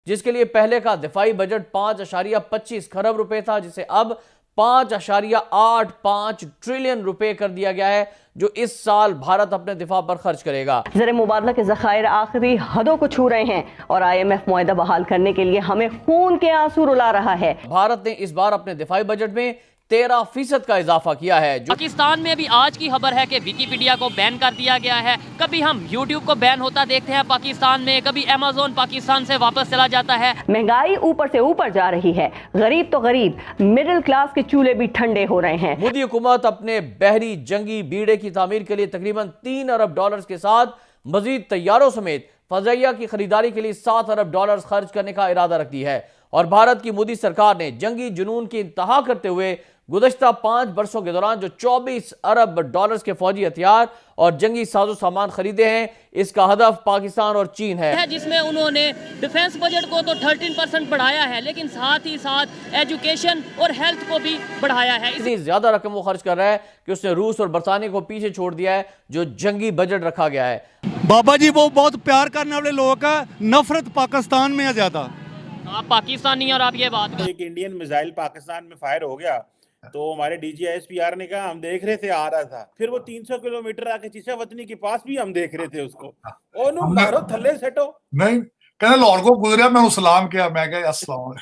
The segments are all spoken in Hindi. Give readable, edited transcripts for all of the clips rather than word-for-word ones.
जिसके लिए पहले का दिफाई बजट 5.25 खरब रुपए था, जिसे अब 5.85 ट्रिलियन रुपए कर दिया गया है, जो इस साल भारत अपने दिफा पर खर्च करेगा। ज़र मुबादला के ज़खायर आखिरी हदों को छू रहे हैं और IMF मुआहदा बहाल करने के लिए हमें खून के आंसू रुला रहा है। भारत ने इस बार अपने दिफाई बजट में 13% का इजाफा किया है। पाकिस्तान में भी आज की खबर है कि विकिपीडिया को बैन कर दिया गया है। कभी हम YouTube को बैन होता देखते हैं पाकिस्तान में, कभी Amazon पाकिस्तान से वापस चला जाता है। महंगाई ऊपर से ऊपर जा रही है, गरीब तो गरीब, मिडिल क्लास के चूल्हे भी ठंडे हो रहे हैं। मोदी हुकूमत अपने बहरी जंगी बीड़े की तामीर के लिए तकरीबन $3 अरब के साथ मजीद तैयारों समेत फजाइया की खरीदारी के लिए $7 अरब खर्च करने का इरादा रखती है। और भारत की मोदी सरकार ने जंगी जुनून की इंतहा करते हुए गुज़श्ता 5 बरसों के दौरान जो $24 अरब के फौजी हथियार और जंगी साजो सामान खरीदे हैं, इसका हदफ पाकिस्तान और चीन है। जिसमें उन्होंने डिफेंस बजट को तो 13% बढ़ाया है, लेकिन साथ ही साथ एजुकेशन और हेल्थ को भी बढ़ाया है। इतनी ज्यादा रकम वो खर्च कर रहा है कि उसने रूस और बरतानिया को पीछे छोड़ दिया है, जो जंगी बजट रखा गया है। बाबा जी वो बहुत प्यार करने वाले लोग का नफरत पाकिस्तान में है ज्यादा। आप पाकिस्तानी और आप ये बात, एक इंडियन मिसाइल पाकिस्तान में फायर हो गया तो हमारे DGISPR ने कहा हम देख रहे थे, आ रहा था, फिर वो 300 किलोमीटर आके चीचा वतनी के पास भी हम देख रहे थे उसको। ओनू मारो थल्ले सेटो नहीं कहना लाहौर को गुजरिया, मैं सलाम किया, मैं कहा अस्सलाम।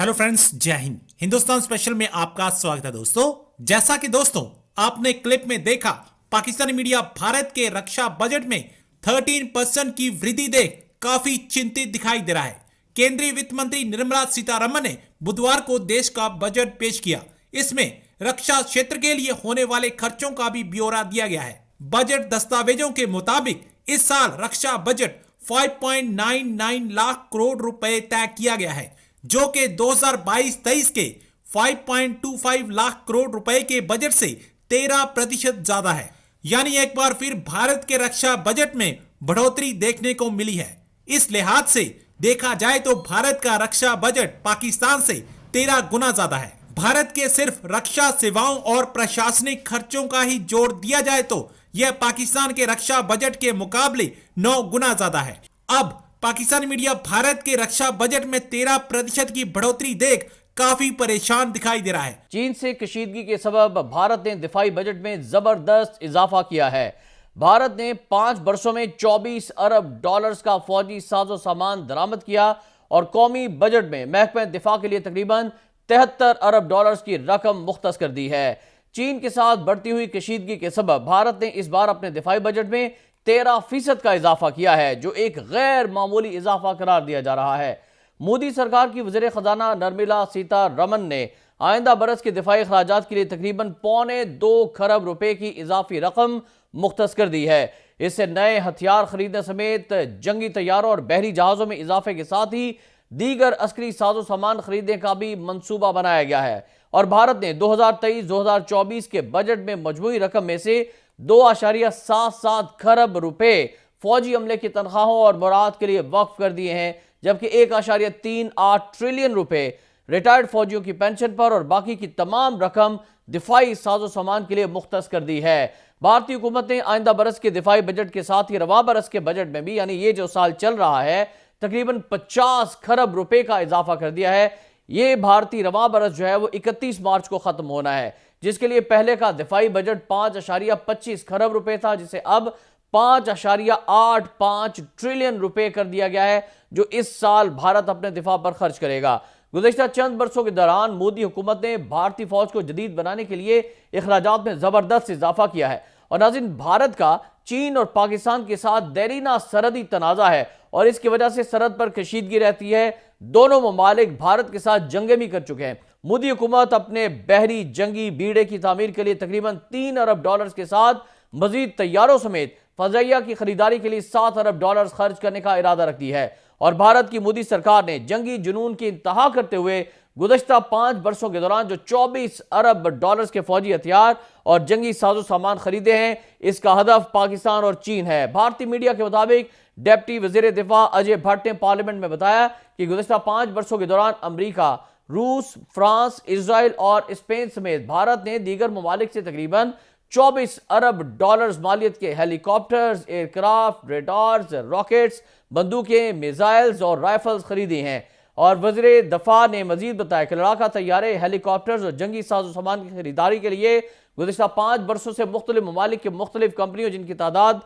हेलो फ्रेंड्स, जय हिंद। हिंदुस्तान स्पेशल में आपका स्वागत है दोस्तों। जैसा कि दोस्तों आपने क्लिप में देखा, पाकिस्तानी मीडिया भारत के रक्षा बजट में 13% की वृद्धि देख काफी चिंतित दिखाई दे रहा है। केंद्रीय वित्त मंत्री निर्मला सीतारमण ने बुधवार को देश का बजट पेश किया। इसमें रक्षा क्षेत्र के लिए होने वाले खर्चों का भी ब्यौरा दिया गया है। बजट दस्तावेजों के मुताबिक इस साल रक्षा बजट 5.99 लाख करोड़ रुपए तय किया गया है, जो कि 2022-23 के 5.25 लाख करोड़ रुपए के बजट से 13% ज्यादा है। यानी एक बार फिर भारत के रक्षा बजट में बढ़ोतरी देखने को मिली है। इस लिहाज से देखा जाए तो भारत का रक्षा बजट पाकिस्तान से 13 गुना ज्यादा है। भारत के सिर्फ रक्षा सेवाओं और प्रशासनिक खर्चों का ही जोड़ दिया जाए तो यह पाकिस्तान के रक्षा बजट के मुकाबले 9 गुना ज्यादा है। अब पाकिस्तानी मीडिया भारत के रक्षा बजट में 13% की बढ़ोतरी देख काफी परेशान दिखाई दे रहा है। चीन से कशीदगी के सबब भारत ने दिफाई बजट में जबरदस्त इजाफा किया है। भारत ने 5 वर्षों में $24 अरब का फौजी साजो सामान दरामद किया और कौमी बजट में महकमे दिफा के लिए तकरीबन $73 अरब की रकम मुख्तस कर दी है। चीन के साथ बढ़ती हुई कशीदगी के सबब भारत ने इस बार अपने दिफाई बजट में 13% का इजाफा किया है, जो एक गैर मामूली इजाफा करार दिया जा रहा है। मोदी सरकार की वज़ीर खजाना निर्मला सीतारमण ने आइंदा बरस के दिफाई अखराजात के लिए तकरीबन $2.25 खरब रुपए की इजाफी रकम मुख्तस कर दी है। इससे नए हथियार खरीदने समेत जंगी तैयारों और बहरी जहाज़ों में इजाफे के साथ ही दीगर अस्करी साजो सामान खरीदने का भी मंसूबा बनाया गया है। और भारत ने 2023-2024 के बजट में मजमूई रकम में से 2.77 खरब रुपए फौजी अमले की तनख्वाहों और मुराद के लिए वक्फ कर दिए हैं, जबकि 1.38 ट्रिलियन रुपए रिटायर्ड फौजियों की पेंशन पर और बाकी की तमाम रकम दिफाई साजो सामान के लिए मुख्तस कर दी है। भारतीय हुकूमत ने आइंदा बरस के दिफाई बजट के साथ ही रवा बरस के बजट में भी, यानी ये जो साल चल रहा है, तकरीबन 50 खरब रुपए का इजाफा कर दिया है। ये भारतीय रवा बरस जो है वो 31 मार्च को खत्म होना है, जिसके लिए पहले का दिफाई बजट 5.25 खरब रुपए था, जिसे अब 5.85 ट्रिलियन रुपए कर दिया गया है, जो इस साल भारत अपने दिफा पर खर्च करेगा। गुज़श्ता चंद बरसों के दौरान मोदी हुकूमत ने भारतीय फौज को जदीद बनाने के लिए अखराजात में जबरदस्त इजाफा किया है। और नाज़रीन, भारत का चीन और पाकिस्तान के साथ देरीना सरहदी तनाज़ा है और इसकी वजह से सरहद पर कशीदगी रहती है। दोनों ममालिक भारत के साथ जंगें भी कर चुके हैं। मोदी हुकूमत अपने बहरी जंगी बीड़े की तामीर के लिए तकरीबन $3 अरब के साथ मजीद तैयारों समेत फजाइया की खरीदारी के लिए $7 अरब खर्च करने का इरादा रखती है। और भारत की मोदी सरकार ने जंगी जुनून की इंतहा करते हुए गुज़श्ता 5 वर्षों के दौरान जो $24 अरब के फौजी हथियार और जंगी साजो सामान खरीदे हैं, इसका हदफ पाकिस्तान और चीन है। भारतीय मीडिया के मुताबिक डिप्टी वज़ीर दिफा अजय भट्ट ने पार्लियामेंट में बताया कि गुज़श्ता 5 वर्षों के दौरान अमरीका, रूस, फ्रांस, इसराइल और स्पेन समेत भारत ने दीगर ममालिक से तकरीबन 24 अरब डॉलर्स मालियत के हेलीकॉप्टर्स, एयरक्राफ्ट, रेडार्स, रॉकेट्स, बंदूकें, मिसाइल्स और राइफल्स खरीदी हैं। और वज़ीर दफा ने मजीद बताया कि लड़ाका तैयारे, हेलीकॉप्टर्स और जंगी साजो सामान की खरीदारी के लिए गुज़िश्ता 5 बरसों से मुख्तलिफ ममालिक की मुख्तलिफ कंपनियों जिनकी तादाद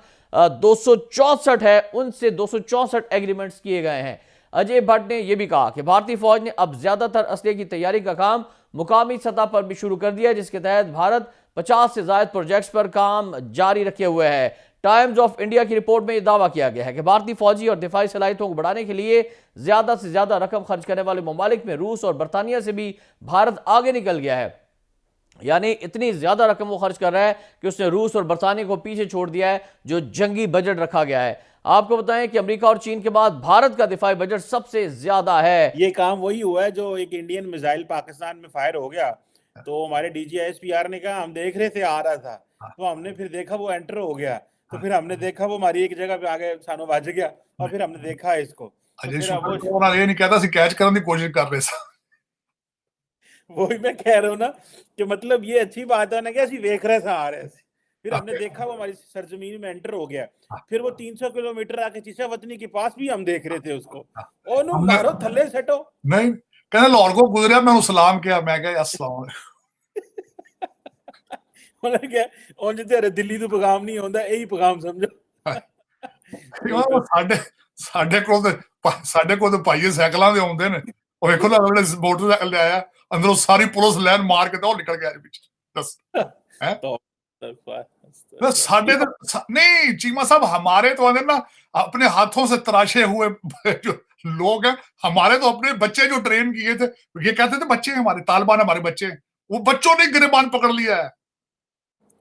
264 है, उनसे 264 एग्रीमेंट्स किए गए हैं। अजय भट्ट ने यह भी कहा कि भारतीय फौज ने अब ज्यादातर असले की तैयारी का काम मुकामी सतह पर भी शुरू कर दिया, जिसके तहत भारत 50 से ज्यादा प्रोजेक्ट्स पर काम जारी रखे हुए है। टाइम्स ऑफ इंडिया की रिपोर्ट में यह दावा किया गया है कि भारतीय फौजी और दिफाई सलाहियतों को बढ़ाने के लिए ज्यादा से ज्यादा रकम खर्च करने वाले ममालिक में रूस और बरतानिया से भी भारत आगे निकल गया है। यानी इतनी ज्यादा रकम वो खर्च कर रहा है कि उसने रूस और बरतानिया को पीछे छोड़ दिया है जो जंगी बजट रखा गया है। आपको बताएं कि अमेरिका और चीन के बाद भारत का दिफाई बजट सबसे ज्यादा है। ये काम वही हुआ है जो एक इंडियन मिसाइल पाकिस्तान में फायर हो गया, तो हमारे DGISPR ने कहा हम देख रहे थे आ रहा था, तो हमने फिर देखा वो एंटर हो गया, तो फिर हमने देखा वो हमारी एक जगह पे आगे सानों बज गया और फिर हमने देखा इसको। तो ਅਜੇ फिर ਸ਼ੁਕਰ वो- ਕਰੋ, ਉਹਨਾਂ ਇਹ ਨਹੀਂ ਕਹਤਾ ਸੀ ਕੈਚ ਕਰਨ ਦੀ ਕੋਸ਼ਿਸ਼ ਕਰ ਰਹੇ ਸਾਂ। वही मैं कह रहा हूँ ना कि मतलब ये अच्छी बात है ना कि ਅਸੀਂ ਵੇਖ ਰਹੇ ਸਾਂ आ रहे थे, फिर हमने देखा वो हमारी सरजमीन में एंटर हो गया, फिर वो 300 किलोमीटर आके चीचा वतनी के पास भी हम देख रहे थे उसको, ਉਹਨੂੰ ਮਾਰੋ ਥੱਲੇ ਸੱਟੋ। ਨਹੀਂ ਕਹਿੰਦੇ ਲਾਹੌਰ ਕੋ ਗੁਜ਼ਰਿਆ, ਮੈਂ ਉਹਨੂੰ ਸਲਾਮ ਕਿਹਾ, ਮੈਂ ਕਿਹਾ ਅਸਲਾਮ ਉਹਨਾਂ ਕਿਹਾ ਉਂਝ ਤੇਰੇ ਦਿੱਲੀ ਤੋਂ ਪੈਗਾਮ ਨਹੀਂ ਆਉਂਦਾ, ਇਹੀ ਪੈਗਾਮ ਸਮਝੋ। ਸਾਡੇ ਕੋਲ ਤੇ ਭਾਈਏ ਸਾਈਕਲਾਂ ਦੇ ਆਉਂਦੇ ਨੇ, ਉਹ ਵੇਖੋ ਨਾ ਅਗਲੇ ਮੋਟਰਸਾਈਕਲ ਤੇ ਆਇਆ, ਅੰਦਰੋਂ ਸਾਰੀ ਪੁਲਿਸ ਲਾਈਨ ਮਾਰ ਕੇ ਤਾਂ ਉਹ ਨਿਕਲ ਗਿਆ ਵਿੱਚ। ਦੱਸ है साढ़े तो नहीं चीमा साहब, हमारे तो ना अपने हाथों से तराशे हुए जो लोग हैं, हमारे तो अपने बच्चे जो ट्रेन किए थे, ये कहते थे बच्चे हमारे तालिबान हमारे बच्चे, वो बच्चों ने गिरबान पकड़ लिया है।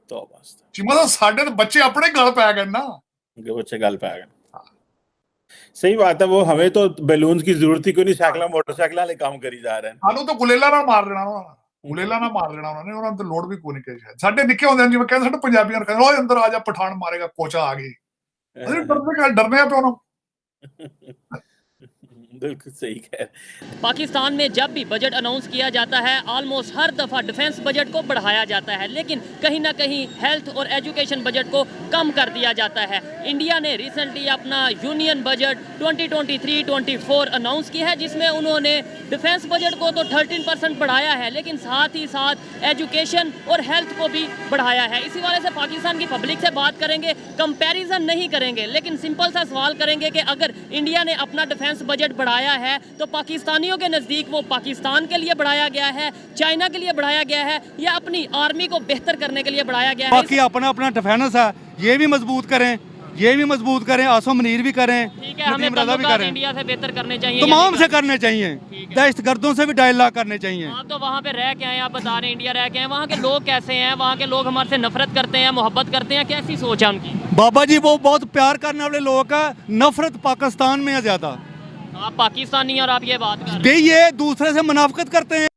तो चीमा साहब साढ़े तो बच्चे अपने गल पै गए ना, बच्चे गल पै गए। सही बात है, वो हमें तो बैलून्स की जरूरत ही क्यों नहीं, साइकिल मोटरसाइकिल वाले काम करी जा रहे हैं। ਸਾਨੂੰ ਤਾਂ ਗੁਲੇਲਾ ਨਾਲ ਮਾਰ ਦੇਣਾ ਉਹਨਾਂ ਨੇ, ਉਹਨਾਂ ਨੂੰ ਲੋੜ ਵੀ ਕੋਈ ਨਹੀਂ ਕਹੀ। ਸਾਡੇ ਨਿੱਕੇ ਹੁੰਦੇ ਜਿਵੇਂ ਕਹਿੰਦੇ ਸਾਡੇ ਪੰਜਾਬੀਆਂ ਨੂੰ ਕਹਿੰਦੇ ਓਏ ਅੰਦਰ ਆ ਜਾ ਪਠਾਨ ਮਾਰੇਗਾ, ਕੋਚਾ ਆ ਗਈ, ਅਸੀਂ ਡਰਦੇ ਆ ਪਿਓ ਨੂੰ। बिल्कुल सही कह रहे। पाकिस्तान में जब भी बजट अनाउंस किया जाता है ऑलमोस्ट हर दफ़ा डिफेंस बजट को बढ़ाया जाता है, लेकिन कहीं ना कहीं हेल्थ और एजुकेशन बजट को कम कर दिया जाता है। इंडिया ने रिसेंटली अपना यूनियन बजट 2023-24 अनाउंस किया है, जिसमें उन्होंने डिफेंस बजट को तो 13% बढ़ाया है, लेकिन साथ ही साथ एजुकेशन और हेल्थ को भी बढ़ाया है। इसी वजह से पाकिस्तान की पब्लिक से बात करेंगे, कंपैरिजन नहीं करेंगे, लेकिन सिंपल सा सवाल करेंगे कि अगर इंडिया ने अपना डिफेंस बजट बढ़ाया है तो पाकिस्तानियों के नज़दीक वो पाकिस्तान के लिए बढ़ाया गया है, चाइना के लिए बढ़ाया गया है, या अपनी आर्मी को बेहतर करने के लिए बढ़ाया गया है? बाकी अपना अपना डिफेंस है, ये भी मजबूत करें, ये भी मजबूत करें, आसो मनीर भी करें, ठीक है, हमें नदीम रजा भी ताल्लुकात करें, इंडिया से बेहतर करने चाहिए, तमाम से करने चाहिए, ठीक है। दहशतगर्दों से भी डायलॉग करने चाहिए। आप तो वहाँ पे रह के आए, आप बता रहे हैं इंडिया रह के आए, वहाँ के लोग कैसे हैं? वहाँ के लोग हमारे से नफरत करते हैं, मोहब्बत करते हैं, कैसी सोच है उनकी? बाबा जी वो बहुत प्यार करने वाले लोग का, नफरत पाकिस्तान में है ज्यादा। आप पाकिस्तानी और आप ये बात कर रहे हैं। ये दूसरे से मुनाफकत करते हैं।